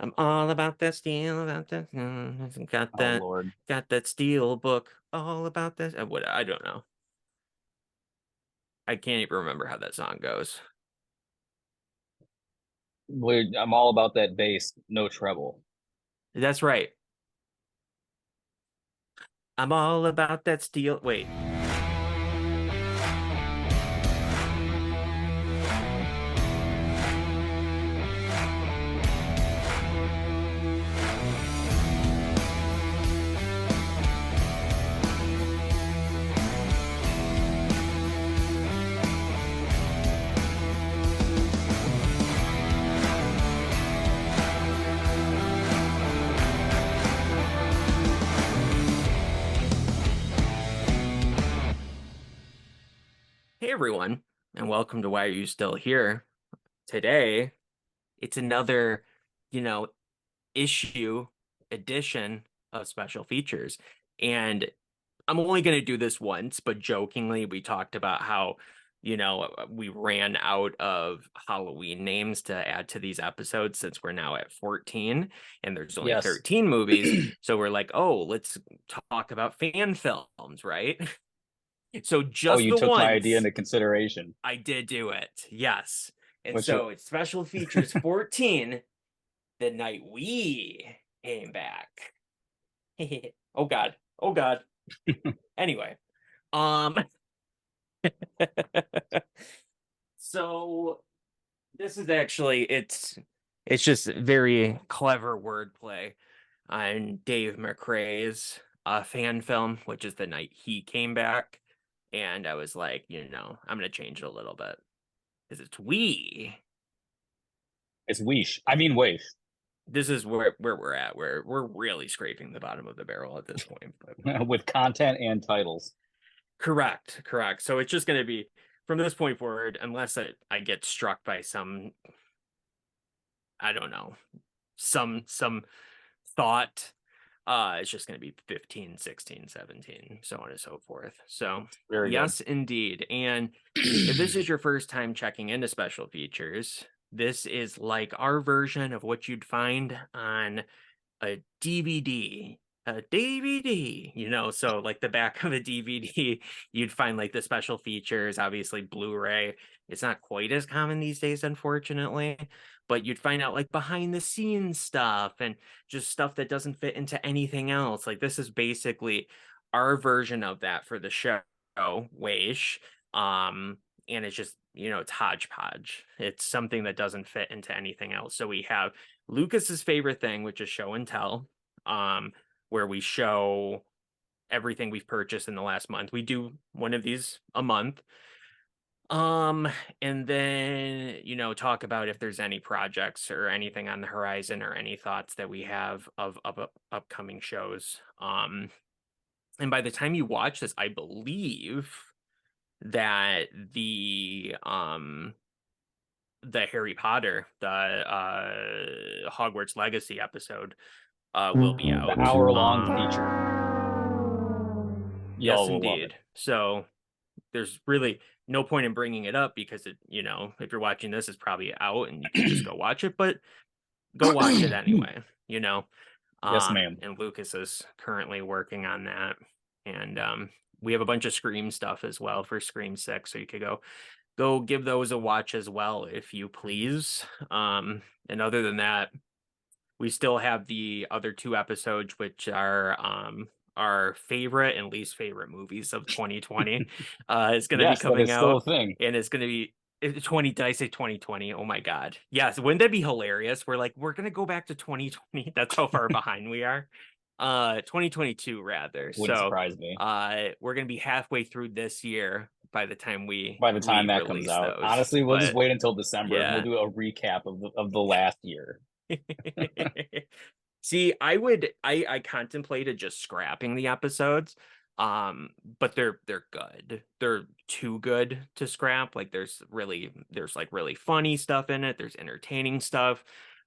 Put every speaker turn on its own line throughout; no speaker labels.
I'm all about that steel, about that,
Oh Lord.
got that steel book, all about this. What I don't know. I can't even remember how that song goes.
I'm all about that bass, no treble.
That's right. I'm all about that steel. Wait. Hey everyone, and welcome to Why Are You Still Here? Today, it's another, you know, issue edition of special features. And I'm only going to do this once, but jokingly, we talked about how, we ran out of Halloween names to add to these episodes since we're now at 14 and there's only
Yes.
13 movies. So we're like, oh, let's talk about fan films, right? So
Oh,
just
you
the
took my idea
once
into consideration.
I did do it. Yes. And
Which
so it's special features 14, the night we came back. Oh God. Oh God. Anyway, um, so this is actually it's just very clever wordplay on Dave McRae's fan film, which is the night he came back. And I was like, I'm gonna change it a little bit because it's we.
it's Weesh. I mean Weish.
This is where we're at. We're really scraping the bottom of the barrel at this point. But
With content and titles.
correct. So it's just going to be from this point forward, unless I get struck by some, I don't know, some thought. It's just going to be 15, 16, 17, so on and so forth. So
Very good.
yes, indeed. And if this is your first time checking into special features, this is like our version of what you'd find on a DVD, so like the back of a DVD, you'd find like the special features, obviously Blu-ray. It's not quite as common these days, unfortunately, but you'd find out like behind the scenes stuff and just stuff that doesn't fit into anything else. Like this is basically our version of that for the show, Weish. Um, and it's just, it's hodgepodge. It's something that doesn't fit into anything else. So we have Lucas's favorite thing, which is show and tell, um, where we show everything we've purchased in the last month. We do one of these a month. Um, and then, talk about if there's any projects or anything on the horizon or any thoughts that we have of upcoming shows. And by the time you watch this, I believe that the Harry Potter, the Hogwarts Legacy episode will be
The
out.
hour-long feature.
Yes,
Y'all will love it.
indeed. So there's really no point in bringing it up because if you're watching this, it's probably out and you can just go watch it, but go watch it anyway,
Yes, ma'am.
And Lucas is currently working on that. And we have a bunch of Scream stuff as well for Scream 6, so you could go give those a watch as well if you please. And other than that, we still have the other two episodes, which are our favorite and least favorite movies of 2020. Is going to be
Yes, that
coming
is still a
out,
thing.
and it's going to be 20. Did I say 2020? Oh my God. Yes. Wouldn't that be hilarious? We're going to go back to 2020. That's how far behind we are. 2022 rather.
Wouldn't
So,
surprise me.
we're going to be halfway through this year by the time we
By the time that comes
re-release
out.
those.
Honestly, we'll just
But
wait until December and we'll
yeah.
do a recap of the last year.
See, I contemplated just scrapping the episodes. But they're good. They're too good to scrap. Like there's like really funny stuff in it. There's entertaining stuff.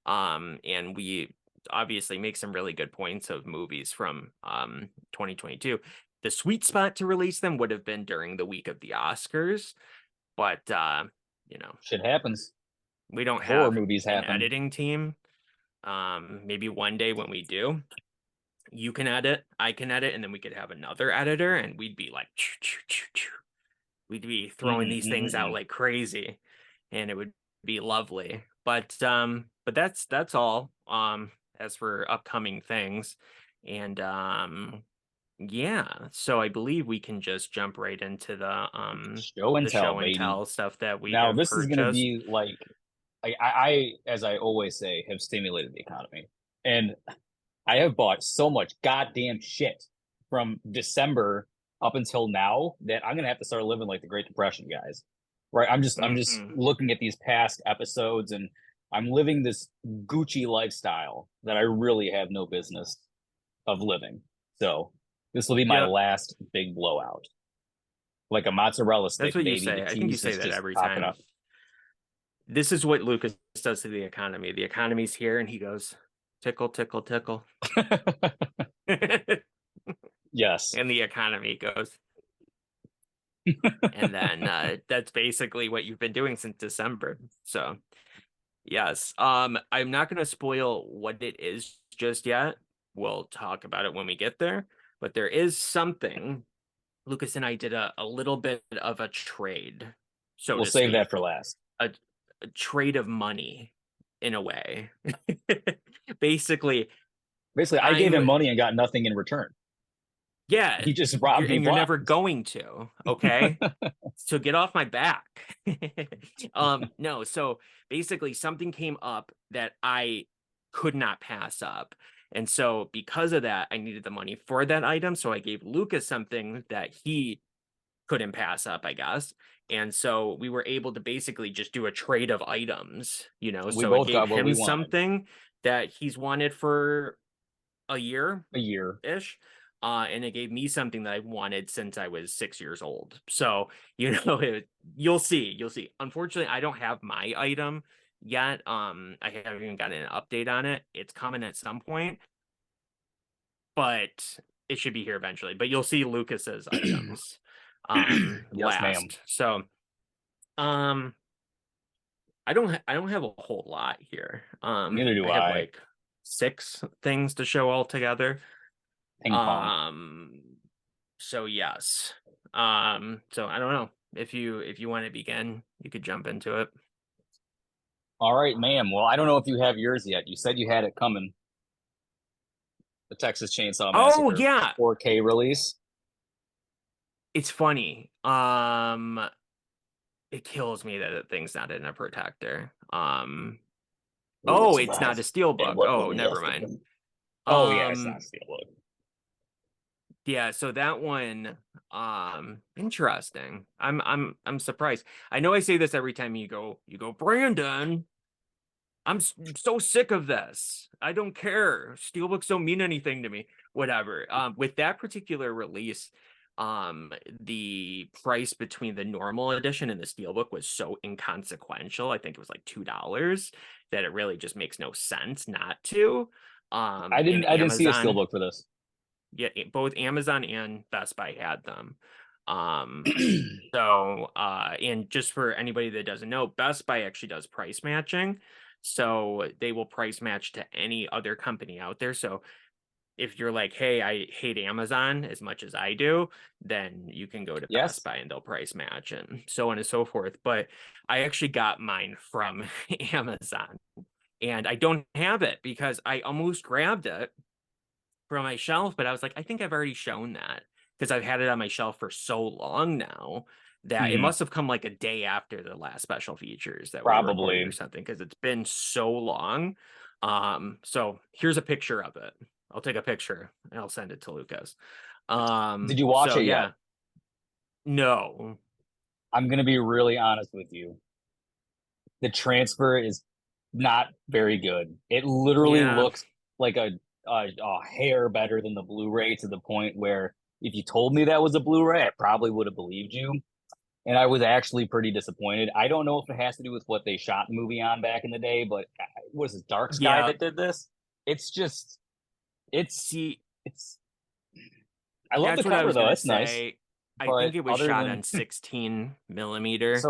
And we obviously make some really good points of movies from 2022. The sweet spot to release them would have been during the week of the Oscars, but you know,
Shit happens.
we don't
Horror
have
movies
an
happen.
editing team. maybe one day when we do, you can edit, I can edit, and then we could have another editor, and we'd be like, choo, choo, choo, choo. We'd be throwing these things out
Mm-mm-mm.
like crazy, and it would be lovely. But that's all. As for upcoming things, and yeah. So I believe we can just jump right into
Show and
the
tell,
show and
baby.
tell stuff that we
Now
have
this is gonna
purchased.
be like I, as I always say, have stimulated the economy. And I have bought so much goddamn shit from December up until now that I'm gonna have to start living like the Great Depression, guys. Right? I'm just
Hmm.
looking at these past episodes and I'm living this Gucci lifestyle that I really have no business of living. So this will be my
Yep.
last big blowout. Like a mozzarella
That's
stick,
what you
baby. The
say. I think you
cheese
say
is
that
just
every
popping
time.
up.
This is what Lucas does to the economy. The economy's here, and he goes, tickle, tickle, tickle.
Yes.
And the economy goes. And then that's basically what you've been doing since December. So, yes. I'm not going to spoil what it is just yet. We'll talk about it when we get there. But there is something. Lucas and I did a little bit of a trade, so
We'll
to
save that
speak,
for last.
a, a trade of money in a way. Basically,
Basically, I gave
I'm
him money and got nothing in return.
yeah,
He just robbed me
you're never
blind.
going to, okay? So get off my back. No, so basically something came up that I could not pass up. And so because of that, I needed the money for that item. So I gave Lucas something that he couldn't pass up, I guess. And so we were able to basically just do a trade of items,
We
So it
both
gave
got what
him
we wanted.
something that he's wanted for a year
A year.
ish. And it gave me something that I wanted since I was 6 years old. So, you'll see. Unfortunately, I don't have my item yet. I haven't even gotten an update on it. It's coming at some point, but it should be here eventually. But you'll see Lucas's items
Yes, ma'am.
last. So, um, I don't have a whole lot here.
Neither do
I have
I.
like six things to show all together.
Ping pong.
Um, so yes. So I don't know. If you want to begin, you could jump into it.
All right, ma'am. Well, I don't know if you have yours yet. You said you had it coming. The Texas Chainsaw
Oh
Massacre
yeah.
4K release.
It's funny. It kills me that the thing's not in a protector.
Ooh,
Oh, it's not a
surprise.
steel
And
book.
what will
Oh,
be
never
left of
mind.
them? Oh, yeah, it's not
Um,
Steelbook.
yeah, so that one, interesting. I'm surprised. I know I say this every time you go, Brandon. So sick of this. I don't care. Steelbooks don't mean anything to me. Whatever. With that particular release, the price between the normal edition and the Steelbook was so inconsequential. I think it was like $2 that it really just makes no sense not to. And
I didn't see a
Amazon,
Steelbook for this.
yeah, both Amazon and Best Buy had them. Um, so, and just for anybody that doesn't know, Best Buy actually does price matching. So they will price match to any other company out there. So if you're like, hey, I hate Amazon as much as I do, then you can go to Best
Yes.
Buy and they'll price match and so on and so forth. But I actually got mine from Amazon and I don't have it because I almost grabbed it from my shelf, but I was like, I think I've already shown that because I've had it on my shelf for so long now that it
Hmm.
must have come like a day after the last special features that we recorded or
Probably.
something because it's been so long. So here's a picture of it. I'll take a picture and I'll send it to Lucas.
Did you watch
So
it yet?
yeah, no,
I'm going to be really honest with you. The transfer is not very good. It literally
yeah,
looks like a hair better than the Blu-ray to the point where if you told me that was a Blu-ray, I probably would have believed you. And I was actually pretty disappointed. I don't know if it has to do with what they shot the movie on back in the day, but was it Dark Sky
yeah.
that did this? It's just it's
See,
it's I love the
that's what I
cover
was
though.
gonna
That's nice.
say. I
But
think it was
other
shot
than
on 16 millimeter.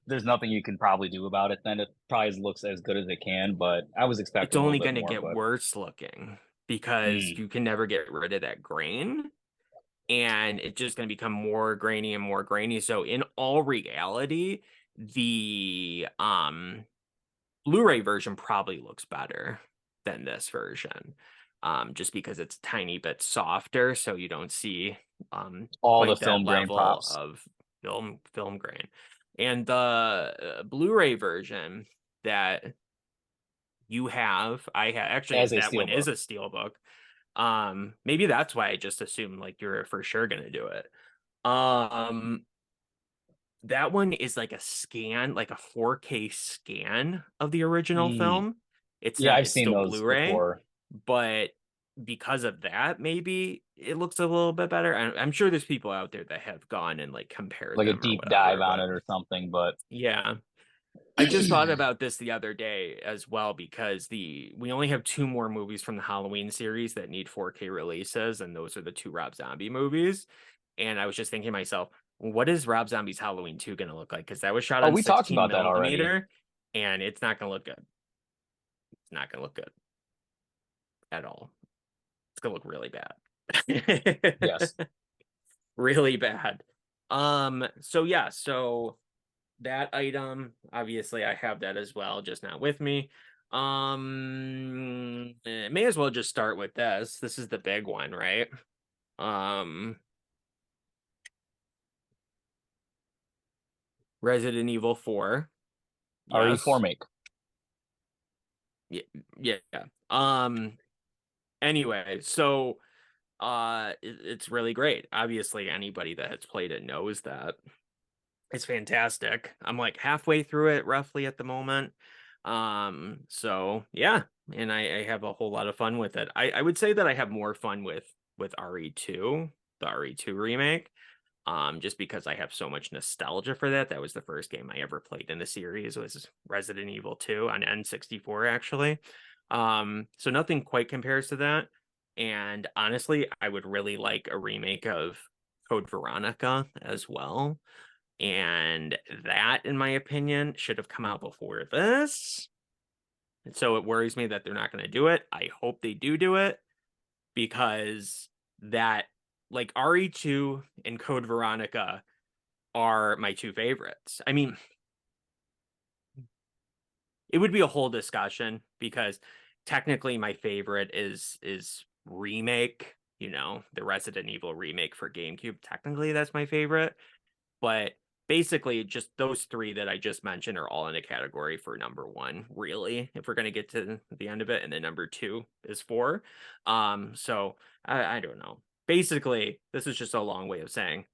there's nothing you can probably do about it. Then it probably looks as good as it can, but I was
It's
expecting a little
only
bit
going to
more.
get
But
worse looking because
mm,
you can never get rid of that grain, and it's just going to become more grainy and more grainy. So in all reality, the Blu-ray version probably looks better than this version. Just because it's a tiny bit softer, so you don't see
all the
quite that
film grain
level
pops
of film grain. And the Blu-ray version that you have, actually
as a
that one
steelbook.
is a steelbook. Maybe that's why I just assumed like you're for sure gonna do it. Um, that one is like a scan, like a 4K scan of the original
Mm,
film.
yeah, I've
It's
seen
still
those
Blu-ray,
before.
but because of that, maybe it looks a little bit better. I'm sure there's people out there that have gone and like compared
Like a
them or
deep dive
whatever,
on
but
it or something. But
yeah. I just thought about this the other day as well because the we only have two more movies from the Halloween series that need 4K releases, and those are the two Rob Zombie movies. And I was just thinking to myself, what is Rob Zombie's Halloween 2 going to look like? Because that was shot
oh,
on
we talked
16
about that already.
millimeter, and it's not going to look good. It's not going to look good at all. It's going to look really bad.
Yes.
Really bad. So yeah, so that item, obviously I have that as well, just not with me. May as well just start with this. This is the big one, right? Um, Resident Evil 4.
RE4
Yes.
make.
Yeah, yeah. Um, anyway, so it's really great. Obviously, anybody that has played it knows that. It's fantastic. I'm like halfway through it roughly at the moment. So yeah, and I have a whole lot of fun with it. I would say that I have more fun with RE2, the RE2 remake. Just because I have so much nostalgia for that. That was the first game I ever played in the series was Resident Evil 2 on N64 actually. So nothing quite compares to that. And honestly, I would really like a remake of Code Veronica as well. And that, in my opinion, should have come out before this. And so it worries me that they're not going to do it. I hope they do it because that, like RE2 and Code Veronica are my two favorites. I mean, it would be a whole discussion because technically my favorite is remake, the Resident Evil remake for GameCube. Technically that's my favorite. But basically, just those three that I just mentioned are all in a category for number one, really, if we're going to get to the end of it. And then number two is four. So I don't know. Basically, this is just a long way of saying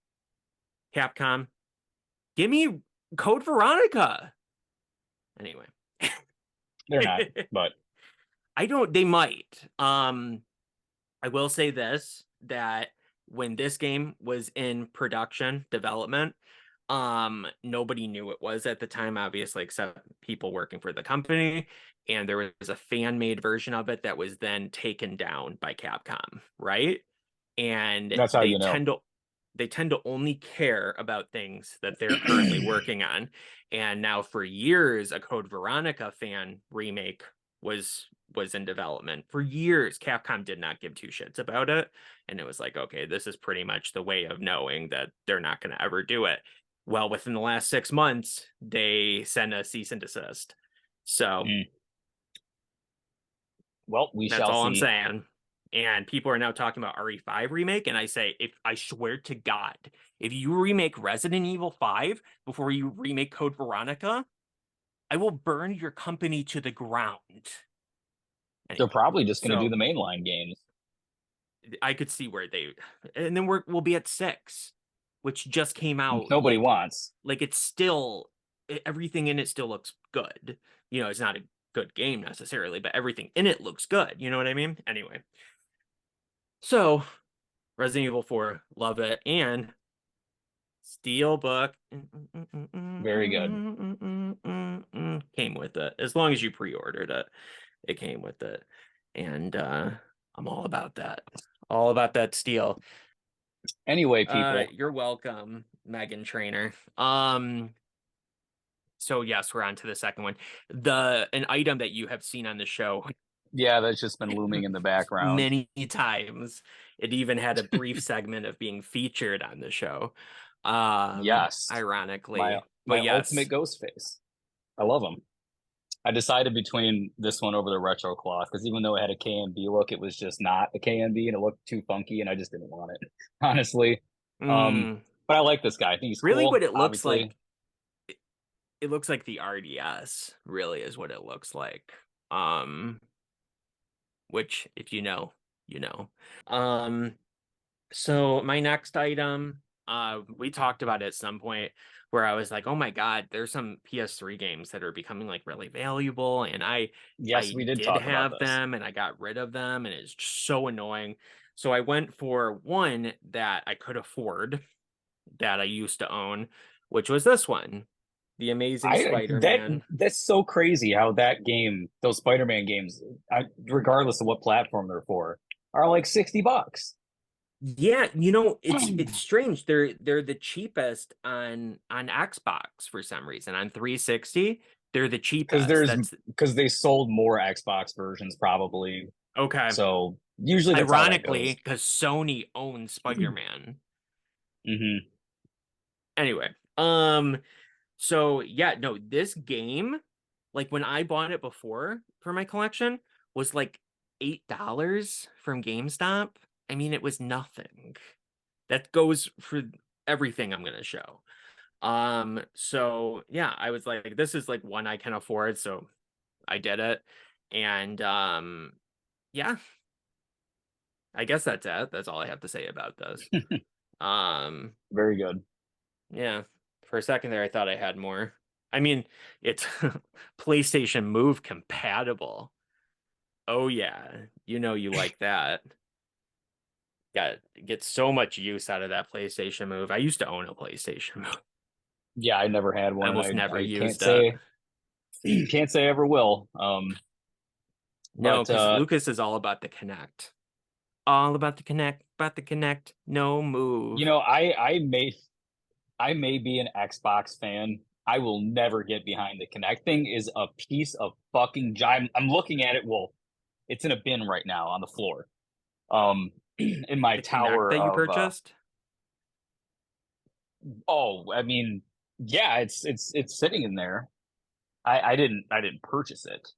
Capcom, give me Code Veronica. Anyway,
They're not, but
they might. I will say this that when this game was in production development, nobody knew it was at the time, obviously, except people working for the company. And there was a fan made version of it that was then taken down by Capcom, right? And
that's how you know.
they tend to only care about things that they're currently working on. And now for years, a Code Veronica fan remake was in development. For years, Capcom did not give two shits about it. And it was like, okay, this is pretty much the way of knowing that they're not going to ever do it. Well, within the last 6 months, they sent a cease and desist. So
Mm. Well, we
that's
shall
all I'm
see.
saying. And people are now talking about RE5 remake. And I say, if I swear to God, if you remake Resident Evil 5 before you remake Code Veronica, I will burn your company to the ground.
They're
Anyway,
probably just going to do
so
the mainline games.
I could see where and then we'll be at 6, which just came out.
Nobody wants.
Like it's still, everything in it still looks good. It's not a good game necessarily, but everything in it looks good. You know what I mean? Anyway, so Resident Evil 4, love it. And Steelbook
Very good.
came with it. As long as you pre-ordered it, it came with it. And I'm all about that. All about that steel.
Anyway, people.
You're welcome, Megan Trainer. So yes, we're on to the second one. An item that you have seen on the show
Yeah, that's just been looming in the background.
many times. It even had a brief segment of being featured on the show.
Yes, my
Ironically.
my
But
ultimate
yes.
ghost face. I love them. I decided between this one over the retro cloth because even though it had a KMB look, it was just not a KMB and it looked too funky, and I just didn't want it, honestly. Um,
Mm,
but I like this guy. I think he's
really
cool.
what it looks
Obviously,
like, it looks like the RDS, really is what it looks like. Um, which if you know, you know. Um, So my next item, we talked about it at some point where I was like, oh my God, there's some PS3 games that are becoming like really valuable. And
yes,
I
we did
did
talk about
have
this.
them and I got rid of them and it's just so annoying. So I went for one that I could afford that I used to own, which was this one, The Amazing Spider-Man.
That's so crazy how that game, those Spider-Man games, regardless of what platform they're for, are like $60.
Yeah, it's strange. They're the cheapest on Xbox for some reason. On 360, they're the
Because
cheapest.
there's
That's
because they sold more Xbox versions probably.
okay.
So usually that's how that
Ironically,
goes.
because Sony owns Spider-Man.
Hmm.
Anyway, so yeah, no, this game, like when I bought it before for my collection, was like $8 from GameStop. I mean, it was nothing. That goes for everything I'm gonna show. So yeah, I was like, this is like one I can afford, so I did it. And yeah, I guess that's it. That's all I have to say about this. Um,
Very good.
yeah. For a second there, I thought I had more. I mean, it's PlayStation Move compatible. Oh yeah, you like that. Got get so much use out of that PlayStation Move. I used to own a PlayStation Move.
Yeah, I never had
I
one, and
almost
I
never
I can't
used it.
say can't say I ever will.
No,
But
because Lucas is all about the connect. All about the connect, no
you
move.
know, I may be an Xbox fan. I will never get behind the Kinect thing. Is a piece of fucking giant. I'm looking at it. Well, it's in a bin right now on the floor. In my
The connect
tower
that you
of
purchased?
oh, I mean, yeah, it's sitting in there. I didn't purchase it.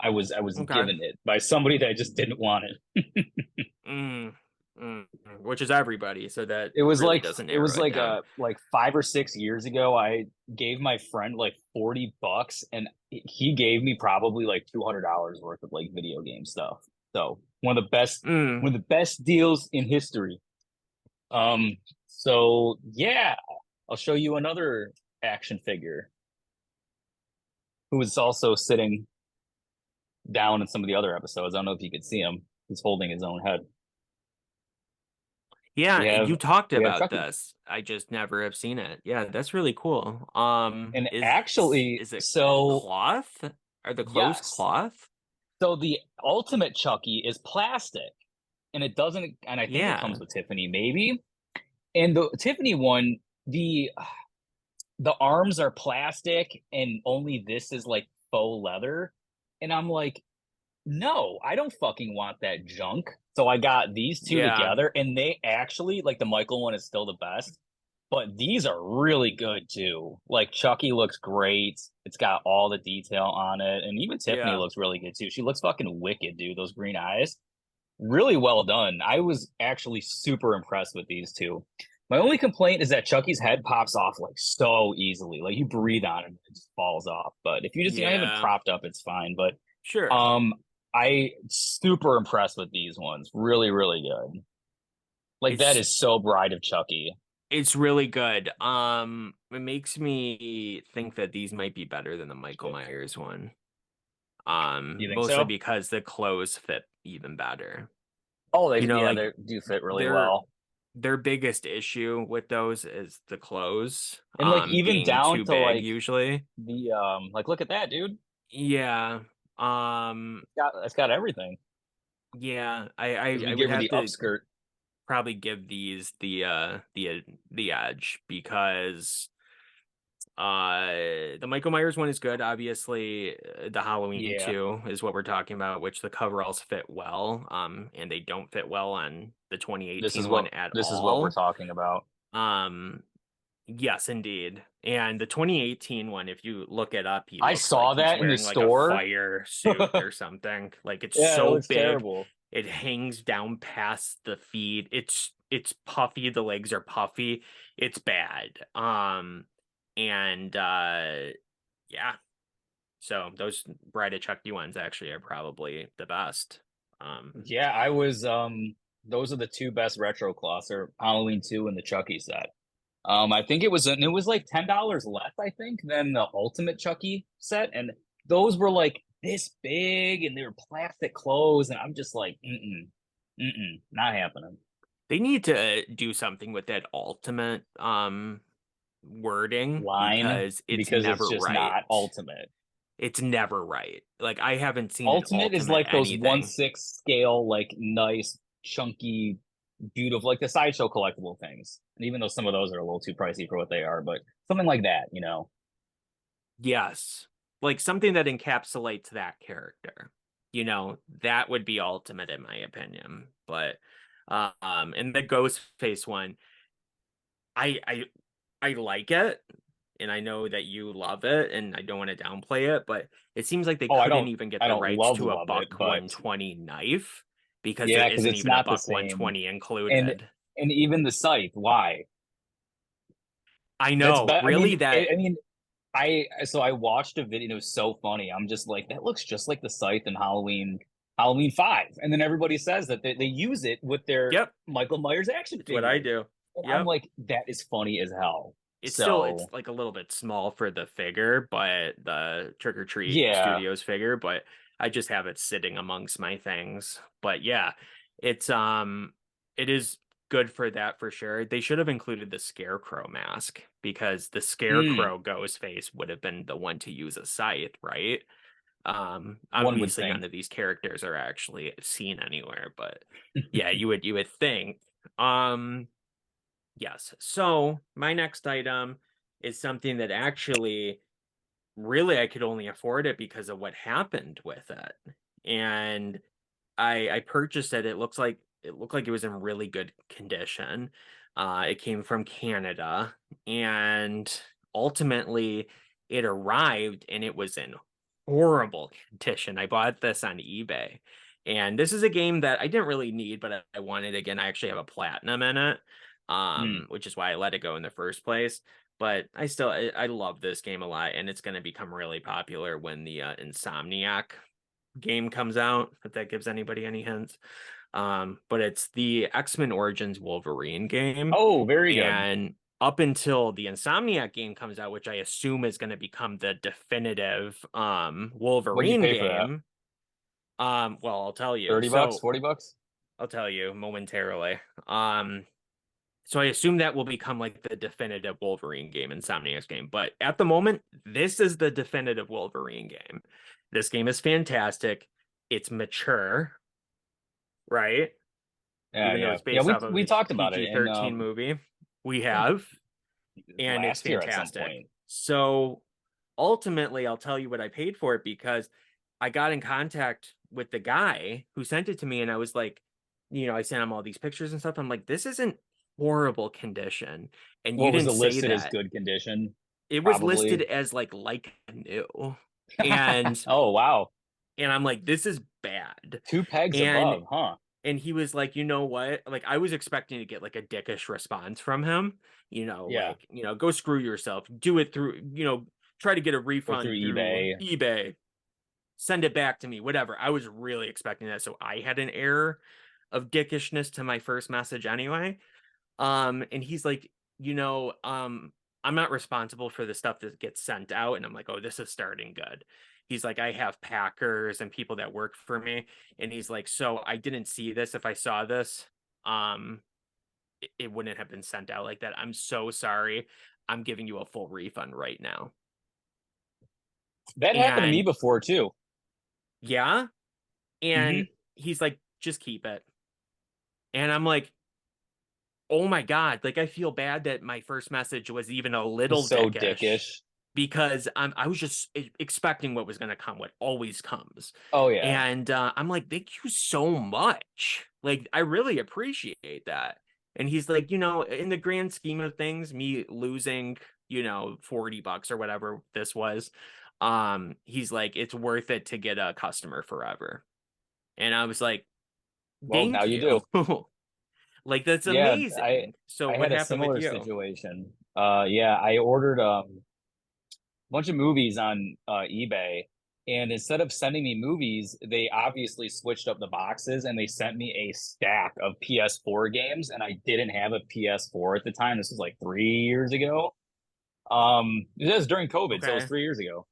I was
Okay.
given it by somebody that just didn't want it.
Mm, which is everybody, so that
It was
really
like
doesn't
it
narrow
was
it
like
down.
5 or 6 years ago. I gave my friend like $40, and he gave me probably like $200 worth of like video game stuff. So
Mm.
one of the best deals in history. Um, so yeah, I'll show you another action figure who is also sitting down in some of the other episodes. I don't know if you could see him. He's holding his own head.
Yeah,
We have
you talked
we have
about
Chucky.
this. I just never have seen it. Yeah, that's really cool.
And
Is
actually,
is it
so
cloth? Are the clothes
yes.
cloth?
So the ultimate Chucky is plastic, and it doesn't. And I think it comes
Yeah.
with Tiffany, maybe. And the Tiffany one, the the arms are plastic, and only this is like faux leather. And I'm like, no, I don't fucking want that junk. So I got these two
Yeah.
together, and they actually like the Michael one is still the best, but these are really good too. Like Chucky looks great. It's got all the detail on it, and even Tiffany
Yeah.
looks really good too. She looks fucking wicked, dude. Those green eyes, really well done. I was actually super impressed with these two. My only complaint is that Chucky's head pops off like so easily. Like you breathe on it, it just falls off. But if you just have it
Yeah.
propped up, it's fine. But
Sure.
um, I super impressed with these ones. Really, really good. Like that
It's
is so Bride of Chucky.
it's really good. It makes me think that these might be better than the Michael Myers one.
You think
Mostly
so?
because the clothes fit even better.
Oh, they yeah,
Like
they do fit really
their
well.
their biggest issue with those is the clothes
And like even
being
down
too
to
big
like
usually.
the like look at that, dude.
Yeah. Um
It's got everything.
Yeah, I
we
would
give her
have
the
to
upskirt.
probably give these the edge because the Michael Myers one is good. Obviously, the Halloween
Yeah,
2 is what we're talking about, which the coveralls fit well. And they don't fit well on the
this is
2018 one
what
at
this is what we're
all.
talking about.
Um, yes, indeed. And the 2018 one, if you look it up, he
I
looks like
saw
he's
that in the
wearing like a
store.
fire suit
Yeah,
or something. Like it's
it
so
looks
big,
terrible.
it hangs down past the feet. It's puffy, the legs are puffy. It's bad. And yeah. So those Bride of Chuck D ones actually are probably the best. Um
Yeah, I was those are the two best retro cloths are Halloween 2 and the Chucky set. I think it was like $10 less, I think, than the Ultimate Chucky set. And those were like this big and they were plastic clothes, and I'm just like, not happening.
they need to do something with that ultimate wording
Line
because it's
because it's
never
just
right.
not Ultimate.
It's never right. Like I haven't seen an
Ultimate is
ultimate
like those
anything.
1/6 scale, like nice, chunky, beautiful, like the sideshow collectible things. And even though some of those are a little too pricey for what they are, but something like that, you know.
Yes. Like something that encapsulates that character. That would be ultimate in my opinion. But in the Ghostface one, I I I like it and I know that you love it and I don't want to downplay it, but it seems like they
Oh,
couldn't even get
I
the
don't
rights to a
love it,
buck
but
120 knife because there
yeah, because
isn't
it's
even a
not the
buck
same.
120
And
included.
even the scythe, why?
I
That's
know,
bad.
really that
I mean, I watched a video. It was so funny. I'm just like, that looks just like the scythe in Halloween 5. And then everybody says that they use it with their
yep,
Michael Myers action
it's what I
figures.
do.
And I'm
Yep.
like, that is funny as hell.
It's
So
like a little bit small for the figure, but the Trick or Treat
yeah.
Studios figure, but I just have it sitting amongst my things. But yeah, it's it is good for that for sure. They should have included the Scarecrow mask because the
Mm,
Scarecrow ghost face would have been the one to use a scythe, right?
one would
Obviously none
think.
of these characters are actually seen anywhere, but yeah, you would think. Um Yes. So my next item is something that actually really I could only afford it because of what happened with it. And I purchased it. It looked like it was in really good condition. It came from Canada and ultimately it arrived and it was in horrible condition. I bought this on eBay. And this is a game that I didn't really need, but I wanted again. I actually have a platinum in it,
Mm.
which is why I let it go in the first place. But I love this game a lot, and it's going to become really popular when the Insomniac game comes out, if that gives anybody any hints. But it's the X-Men Origins Wolverine game.
Oh, very good.
And up until the Insomniac game comes out, which I assume is going to become the definitive
What did you
Wolverine
pay for that?
game. Well, I'll tell you.
30 bucks,
So
40 bucks?
I'll tell you momentarily. So I assume that will become like the definitive Wolverine game, Insomniac's game. But at the moment, this is the definitive Wolverine game. This game is fantastic. It's mature, right?
Yeah,
Even though
yeah.
it's
Yeah,
based off of
we
a
talked about it in
PG-13 movie. We
I think
have, and it's
last year at some
fantastic.
point.
So ultimately, I'll tell you what I paid for it because I got in contact with the guy who sent it to me, and I was like, I sent him all these pictures and stuff. I'm like, this isn't horrible condition. And you
What was
didn't
it
say
listed as
that.
good condition?
It was listed
Probably.
as like new. And
Oh, wow.
and I'm like, this is bad.
Two pegs
And
above, huh?
and he was like, you know what? Like I was expecting to get like a dickish response from him,
Yeah.
like, go screw yourself. Do it through, try to get a
Or through
refund through
eBay.
eBay. Send it back to me, whatever. I was really expecting that. So I had an error of dickishness to my first message anyway. And he's like, I'm not responsible for the stuff that gets sent out. And I'm like, oh, this is starting good. He's like, I have packers and people that work for me. And he's like, so I didn't see this. If I saw this, um, it wouldn't have been sent out like that. I'm so sorry. I'm giving you a full refund right now.
That happened to me
And
before too.
yeah. And
Hmm.
he's like, just keep it. And I'm like, oh my God, like I feel bad that my first message was even a
It's
little
so
dickish
dickish.
because I was just expecting what was going to come, what always comes.
Oh yeah.
And I'm like, thank you so much. Like, I really appreciate that. And he's like, in the grand scheme of things, me losing, $40 or whatever this was, he's like, it's worth it to get a customer forever. And I was like,
Well, now
thank
you
you.
do.
Like, that's
Yeah, I
amazing. So
I
what
had a
happened with
similar
you?
situation. Yeah, I ordered bunch of movies on eBay, and instead of sending me movies, they obviously switched up the boxes and they sent me a stack of PS4 games, and I didn't have a PS4 at the time. This was like 3 years ago. It was during COVID, so it was
Okay.
3 years ago.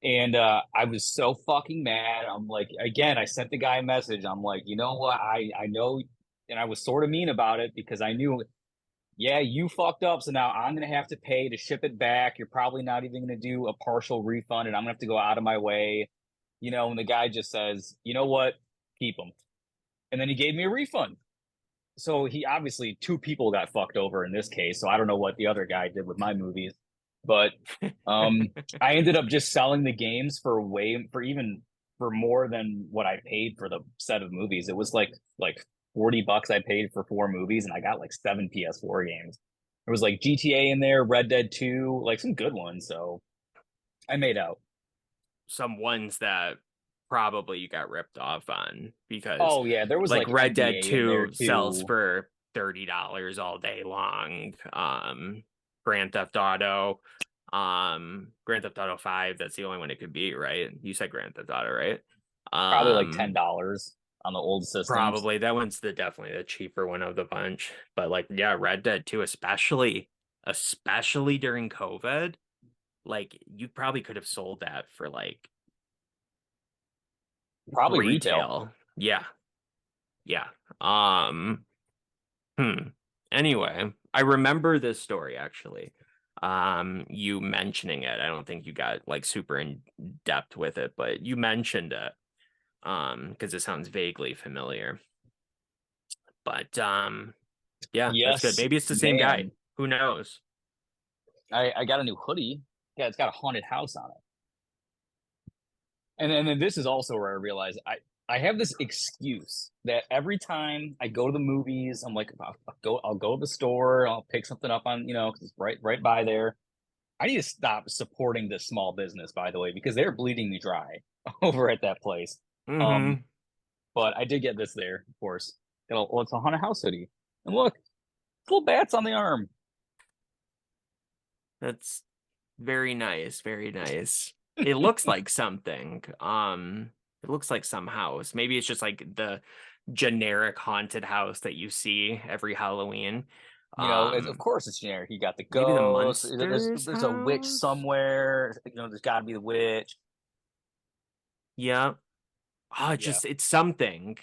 And I was so fucking mad. I'm like, again, I sent the guy a message. I'm like, you know what? I know, and I was sort of mean about it because I knew, yeah, you fucked up. So now I'm going to have to pay to ship it back. You're probably not even going to do a partial refund, and I'm going to have to go out of my way. And the guy just says, you know what? Keep them. And then he gave me a refund. So he obviously, two people got fucked over in this case. So I don't know what the other guy did with my movies, but um, I ended up just selling the games for more than what I paid for the set of movies. It was like $40 I paid for 4 movies, and I got like 7 PS4 games. There was like GTA in there, Red Dead 2, like some good ones. So I made out.
Some ones that probably you got ripped off on because
Oh yeah, there was
like
like
Red Dead
NBA in there
2 sells
too.
for $30 all day long. Grand Theft Auto, Grand Theft Auto 5, that's the only one it could be, right? You said Grand Theft Auto, right?
Probably like
Um
$10 on the old systems.
Probably that one's definitely the cheaper one of the bunch. But like yeah, Red Dead 2 especially during COVID, like you probably could have sold that for like
Probably retail.
retail. Yeah. Yeah. Um, hmm. Anyway, I remember this story actually. You mentioning it. I don't think you got like super in depth with it, but you mentioned it. Because it sounds vaguely familiar. But yeah, that's good.
Yes,
Maybe it's the same guy.
ma'am.
Who knows?
I got a new hoodie. Yeah, it's got a haunted house on it. And then this is also where I realize I have this excuse that every time I go to the movies, I'm like, I'll go to the store, I'll pick something up on, 'cause it's right by there. I need to stop supporting this small business, by the way, because they're bleeding me dry over at that place. Um,
Mm-hmm.
but I did get this there, of course. It's a haunted house hoodie. And look, little bats on the arm.
That's very nice, very nice. It looks like something. It looks like some house. Maybe it's just like the generic haunted house that you see every Halloween.
Of course it's generic. You got the
Maybe the
ghost. There's
Munsters
there's a witch
house.
somewhere. There's got to be the witch.
Yeah. Oh,
Yeah,
it's something.
I don't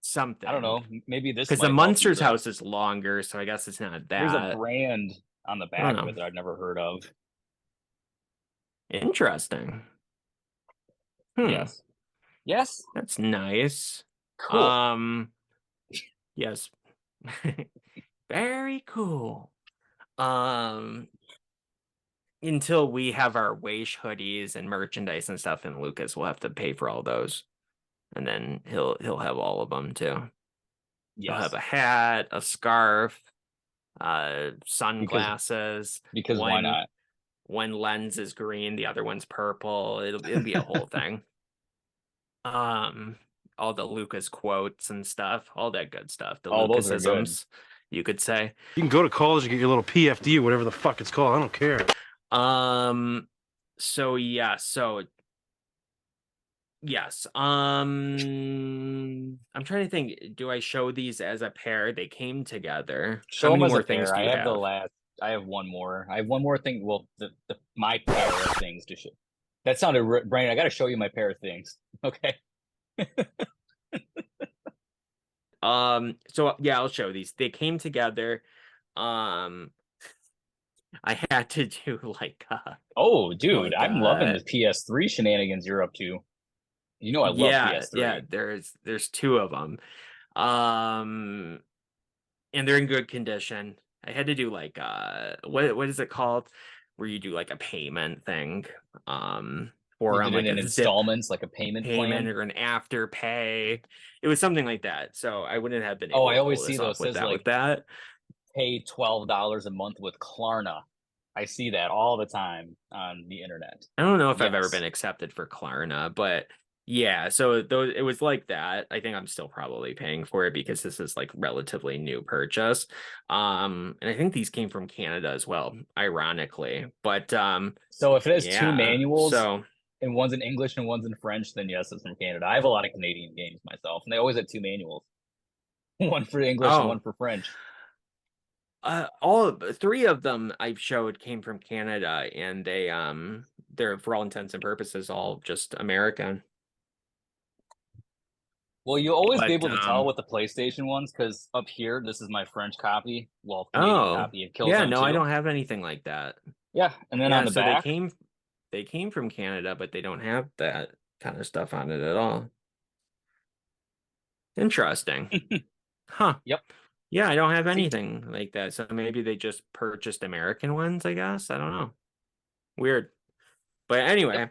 Something.
know. Maybe this
Because the
might help you
Munsters
though.
house is longer, so I guess it's not
There's a
that.
brand on the
I don't
back of
know.
it that I've never heard of.
Interesting. Hmm.
Yes. Yes.
That's nice.
Cool.
Um, yes. Very cool. Um, until we have our Waish hoodies and merchandise and stuff, and Lucas will have to pay for all those. And then he'll have all of them too. He'll have
Yes.
a hat, a scarf,
Because
sunglasses.
because why
One
not?
one lens is green, the other one's purple. It'll be a whole thing. Um, all the Lucas quotes and stuff, all that good stuff, the
Oh, those are good.
Lucasisms, you could say.
You can go to college and get your little PFD or whatever the fuck it's called. I don't care.
Um, so yeah, so yes. I'm trying to think, do I show these as a pair? They came together. How
Show them
many
as a
more things
pair.
do
I
you
have the
have?
last. I have one more. I have one more thing. Well, my pair of things to show. That sounded Brandon. I got to show you my pair of things. Okay.
So yeah, I'll show these. They came together. Um, I had to do
Oh, dude,
like
I'm loving the PS3 shenanigans you're up to. You know I love
Yeah, yeah,
PS3.
there's two of them. Um, and they're in good condition. I had to do like what is it called? Where you do like a payment thing.
You
Or on
did it
like
in
a zip
installments, like a payment
payment
plan.
or an after pay. It was something like that. So I wouldn't have been
Oh,
able
I
to
always
pull
see
this
those
off
says
with
like
that.
pay $12 a month with Klarna. I see that all the time on the internet.
I don't know if I've ever been
Yes.
accepted for Klarna, but yeah, so though it was like that. I think I'm still probably paying for it because this is like relatively new purchase. And I think these came from Canada as well, ironically. But
So if it has two
yeah,
manuals
so
and one's in English and one's in French, then yes, it's from Canada. I have a lot of Canadian games myself, and they always have two manuals, one for English and one
oh,
for French.
all three of them I've showed came from Canada, and they're for all intents and purposes all just American.
Well, you'll always be
But
able to tell with the PlayStation ones because up here, this is my French copy, well, Canadian
oh,
copy of
yeah,
Killzone
no, I
2.
don't have anything like that.
Yeah, and then on
Yeah,
the
so
back,
they came from Canada, but they don't have that kind of stuff on it at all. Interesting. Huh.
yep.
Yeah, I don't have
See,
anything like that. So maybe they just purchased American ones, I guess. I don't know. Weird. But
yep.
anyway,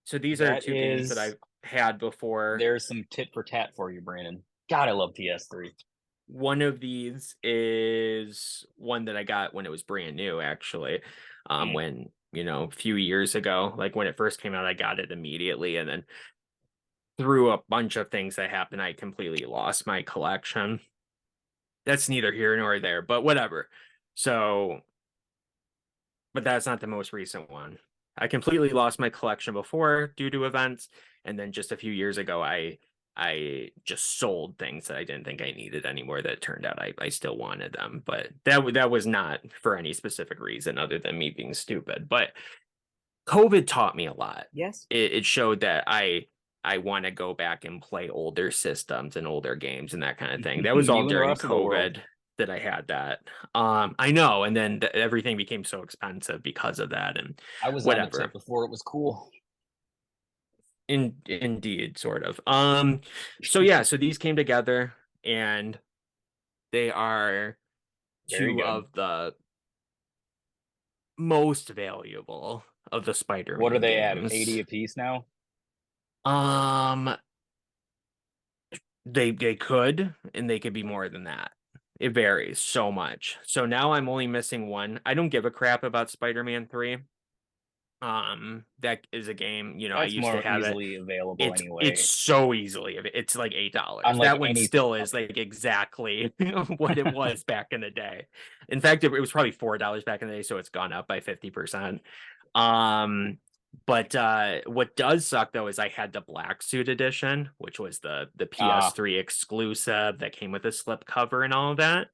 so these are
That
two games that
is,
I've had before.
there's some tit for tat for you, Brandon. God, I love PS3.
One of these is one that I got when it was brand new, actually.
Mm.
When, a few years ago, like when it first came out, I got it immediately. And then through a bunch of things that happened, I completely lost my collection. That's neither here nor there, but whatever. So, but that's not the most recent one. I completely lost my collection before due to events, and then just a few years ago, I just sold things that I didn't think I needed anymore. That turned out I still wanted them, but that was not for any specific reason other than me being stupid. But COVID taught me a lot.
Yes.
It showed that I want to go back and play older systems and older games and that kind of thing. That was all
You and the
during
rest of the world.
COVID that I had that. I know, and then everything became so expensive because of that and
I was on the tip
whatever.
before it was cool.
Indeed, sort of. So yeah, so these came together and they are
Very
two
good.
of the most valuable of the
What are
Spider-Man
they at? 80
games.
a piece now?
Um, they could, and they could be more than that. It varies so much. So now I'm only missing one. I don't give a crap about Spider-Man 3. That is a game, I
That's
used to
more
have it.
easily available
It's
anyway.
so easily, it's like $8.
Unlike
That one
any.
still is
Okay.
like exactly what it was back in the day. In fact, it was probably $4 back in the day, so it's gone up by 50%. Um, but what does suck though is I had the Black Suit edition, which was the
Ah,
PS3 exclusive that came with a slip cover and all of that.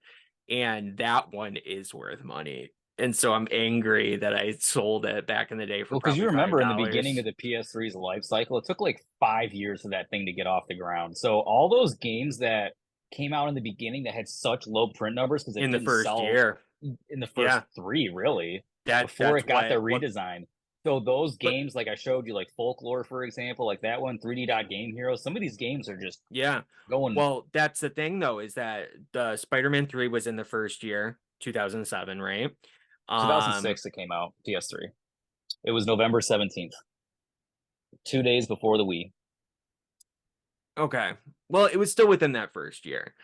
And that one is worth money. And so I'm angry that I sold it back in the day for
well, because you
probably
remember in the beginning of
$5.
the PS3's life cycle, it took like 5 years for that thing to get off the ground. So all those games that came out in the beginning that had such low print numbers because it
In the
didn't
first
sell
year.
in the first
Yeah.
three, really, before
That's
it got the
what
redesign. So those
but
games, like I showed you, like Folklore, for example, like that one, 3D Dot Game Hero, some of these games are just
yeah.
going
Well, that's the thing though, is that the Spider-Man 3 was in the first year, 2007, right? Um,
2006 it came out, PS3. It was November 17th, 2 days before the Wii.
okay. Well, it was still within that first year.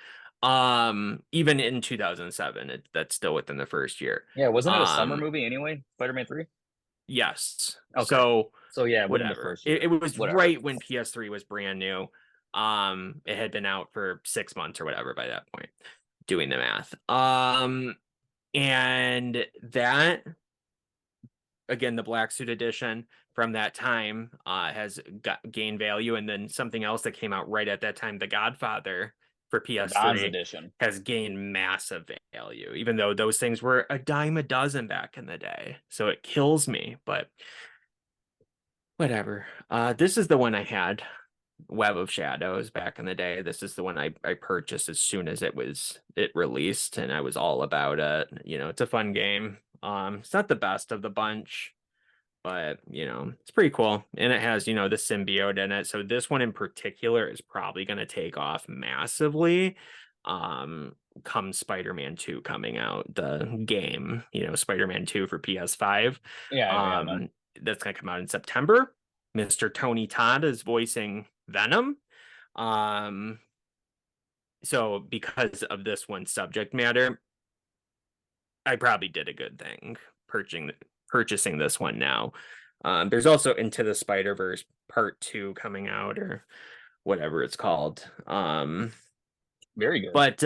Even in 2007, that's still within the first year.
Yeah, wasn't it a summer
Um,
movie anyway? Spider-Man 3?
yes.
Okay.
So
So yeah, within the
whatever.
first
It
year.
was
Whatever.
right when PS3 was brand new. It had been out for 6 months or whatever by that point, doing the math. And that again, the Black Suit edition from that time has gained value, and then something else that came out right at that time, The Godfather for
The Don's
PS3
edition.
has gained massive value, even though those things were a dime a dozen back in the day. So it kills me, but whatever. This is the one I had, Web of Shadows, back in the day. This is the one I purchased as soon as it released, and I was all about it. It's a fun game. It's not the best of the bunch. but it's pretty cool. And it has, the symbiote in it. So this one in particular is probably going to take off massively. Come Spider-Man 2 coming out, the game, Spider-Man 2 for PS5.
Yeah, yeah, man.
That's going to come out in September. Mr. Tony Todd is voicing Venom. So because of this one subject matter, I probably did a good thing purchasing this one now. There's also Into the Spider-Verse Part 2 coming out, or whatever it's called.
Very good.
But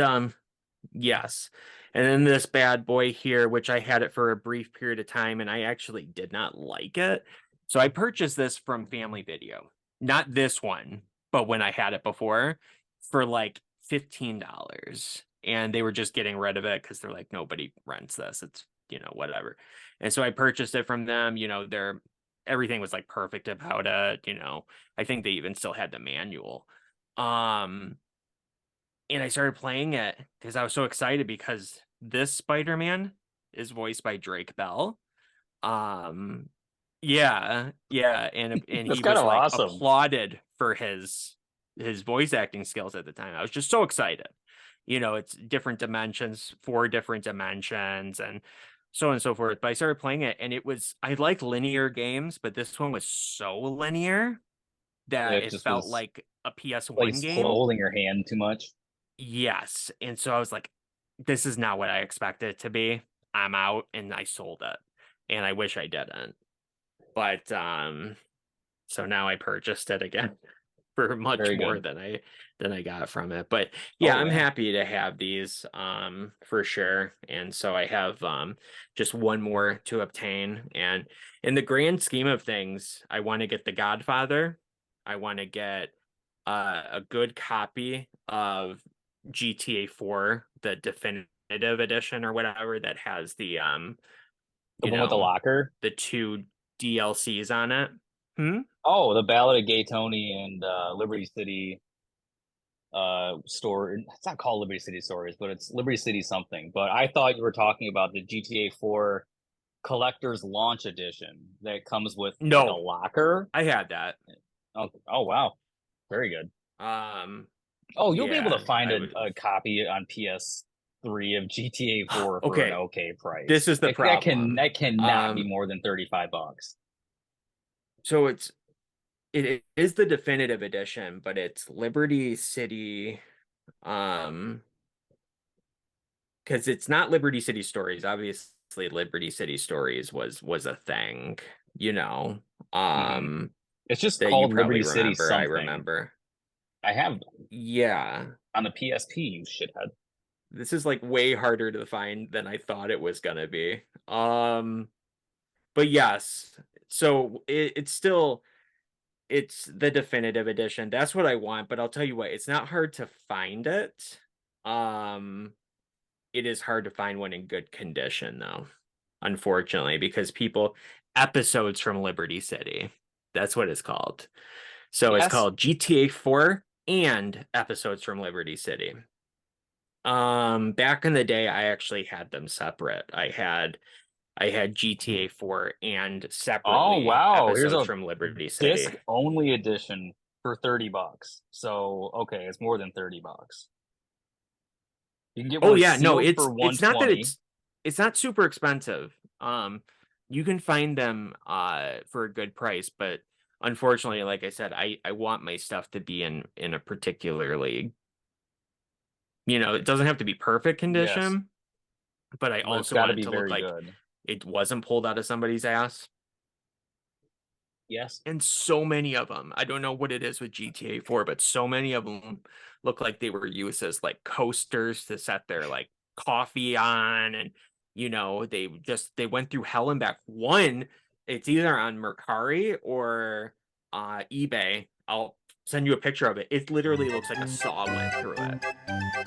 yes. And then this bad boy here, which I had it for a brief period of time, and I actually did not like it. So I purchased this from Family Video. Not this one, but when I had it before, for like $15. And they were just getting rid of it because they're like, nobody rents this. It's, whatever. And so I purchased it from them. Everything was like perfect about it. I think they even still had the manual. And I started playing it because I was so excited because this Spider-Man is voiced by Drake Bell. Yeah, and
That's
he
kind
was
of
like
awesome.
applauded for his voice acting skills at the time. I was just so excited. It's different dimensions, 4 different dimensions, and so on and so forth. But I started playing it, and I like linear games, but this one was so linear that
It
it
just
felt
was
like a
like
PS1 game.
holding your hand too much.
Yes. And so I was like, this is not what I expected it to be. I'm out, and I sold it. And I wish I didn't. But so now I purchased it again for much
Very
more
good.
than I got from it. But yeah,
Oh
I'm
yeah.
happy to have these for sure. And so I have just one more to obtain. And in the grand scheme of things, I want to get The Godfather. I want to get a good copy of GTA 4, the definitive edition or whatever, that has the
The one with the locker.
the 2 DLCs on it. Hmm?
Oh, the Ballad of Gay Tony and Liberty City store. It's not called Liberty City Stories, but it's Liberty City something. But I thought you were talking about the GTA 4 collector's launch edition that comes with like a
No,
locker.
I had that.
Oh wow. Very good.
Um,
Oh, you'll be able to
yeah,
find
I would.
a copy on PS3 of GTA 4 for an
Okay,
okay price.
this is the problem.
That cannot be more than $35.
So it is the definitive edition, but it's Liberty City, um, because it's not Liberty City Stories. Obviously, Liberty City Stories was a thing, you know,
Hmm.
um,
It's just
that you
called
probably
Liberty City
remember. I
something.
remember.
I have
Yeah,
on the PSP, you shithead.
this is like way harder to find than I thought it was gonna be. But yes, so it's the definitive edition. That's what I want, but I'll tell you what, it's not hard to find it. Um, it is hard to find one in good condition though, unfortunately, because episodes from Liberty City. That's what it's called. So it's
Yes.
called GTA 4 and episodes from Liberty City. Back in the day, I actually had them separate. I had GTA 4 and
Oh
separately
wow, here's
episodes
a
from Liberty City.
disc only edition for $30. So okay, it's more than $30. You can get
Oh
one
yeah, no,
sealed
it's
for
it's not that
120.
it's not super expensive. You can find them for a good price, but unfortunately, like I said, I want my stuff to be in a particularly, it doesn't have to be perfect
Yes,
condition, but I
but it's
also
got to
want it
be
to look
very
like
good.
it wasn't pulled out of somebody's ass.
Yes.
And so many of them, I don't know what it is with GTA 4, but so many of them look like they were used as like coasters to set their like coffee on. And they went through hell and back. One, it's either on Mercari or eBay. I'll send you a picture of it. It literally looks like a saw went through it.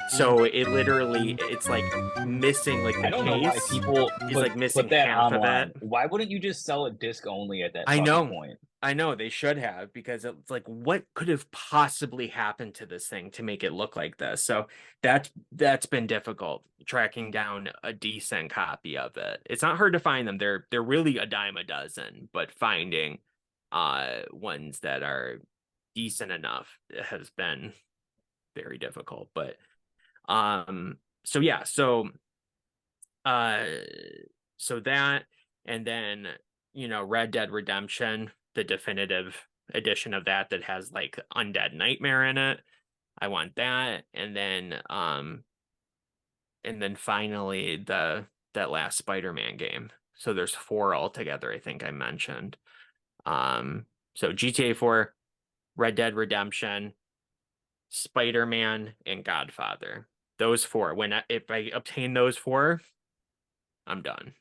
So it's like missing, like the
I don't know why
case
people
is like missing
put that
half of it.
online. Why wouldn't you just sell it disc only at that
I
fucking
know.
point?
I know they should have, because it's like, what could have possibly happened to this thing to make it look like this? So that's been difficult, tracking down a decent copy of it. It's not hard to find them. They're really a dime a dozen, but finding ones that are decent enough has been very difficult. But so yeah, uh so that, and then Red Dead Redemption, the definitive edition of that has like Undead Nightmare in it. I want that. And then finally that last Spider-Man game. So there's four altogether, I think I mentioned. So GTA 4, Red Dead Redemption, Spider-Man, and Godfather. Those four. If I obtain those four, I'm done.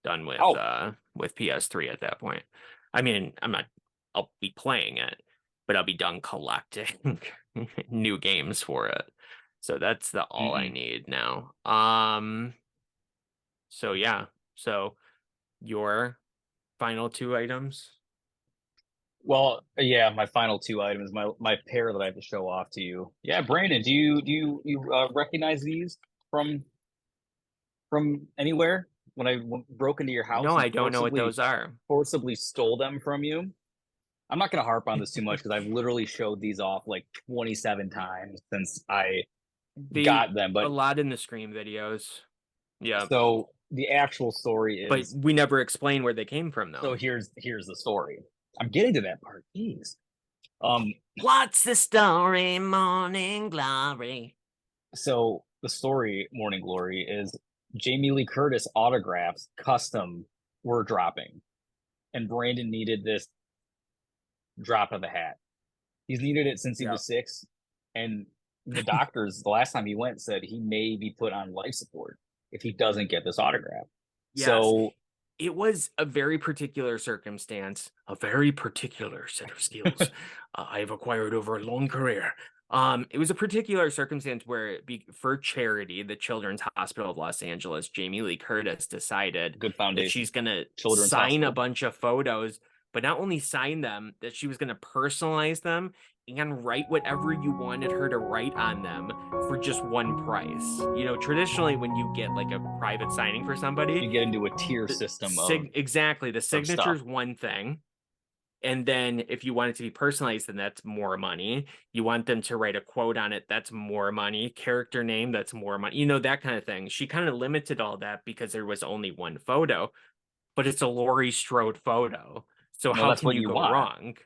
Done
Oh,
with PS3 at that point. I mean, I'll be playing it, but I'll be done collecting new games for it. So that's the all I
mm-mm.
need now. So yeah. So your final two items?
Well, yeah. My final two items, my pair that I have to show off to you. Yeah, Brandon, do you recognize these from anywhere? When I broke into your
No,
house and
I don't know what those are.
forcibly stole them from you. I'm not going to harp on this too much because I've literally showed these off like 27 times since I got them.
A
But
lot in the Scream videos. Yeah.
so the actual story
But
is,
we never explain where they came from
so
though.
here's the story. I'm getting to that part. Jeez. Um,
What's the story, Morning Glory?
so the story, Morning Glory, is Jamie Lee Curtis autographs custom were dropping, and Brandon needed this drop of the hat. He's needed it since he
Yeah.
was 6, and the doctors the last time he went said he may be put on life support if he doesn't get this autograph.
Yes.
So
It was a very particular circumstance, a very particular set of skills I've acquired over a long career. It was a particular circumstance where, for charity, the Children's Hospital of Los Angeles, Jamie Lee Curtis decided
good
that
foundation,
she's gonna
Children's
sign a
Hospital.
bunch of photos, but not only sign them, that she was gonna personalize them and write whatever you wanted her to write on them for just one price. Traditionally when you get like a private signing for somebody,
You get into a tier system
exactly, the
of
signature
stuff.
is one thing, and then if you want it to be personalized, then that's more money. You want them to write a quote on it, that's more money. Character name, that's more money, that kind of thing. She kind of limited all that because there was only one photo, but it's a Laurie Strode photo, so
Well,
how
that's
can
what
you
you
go
want.
wrong?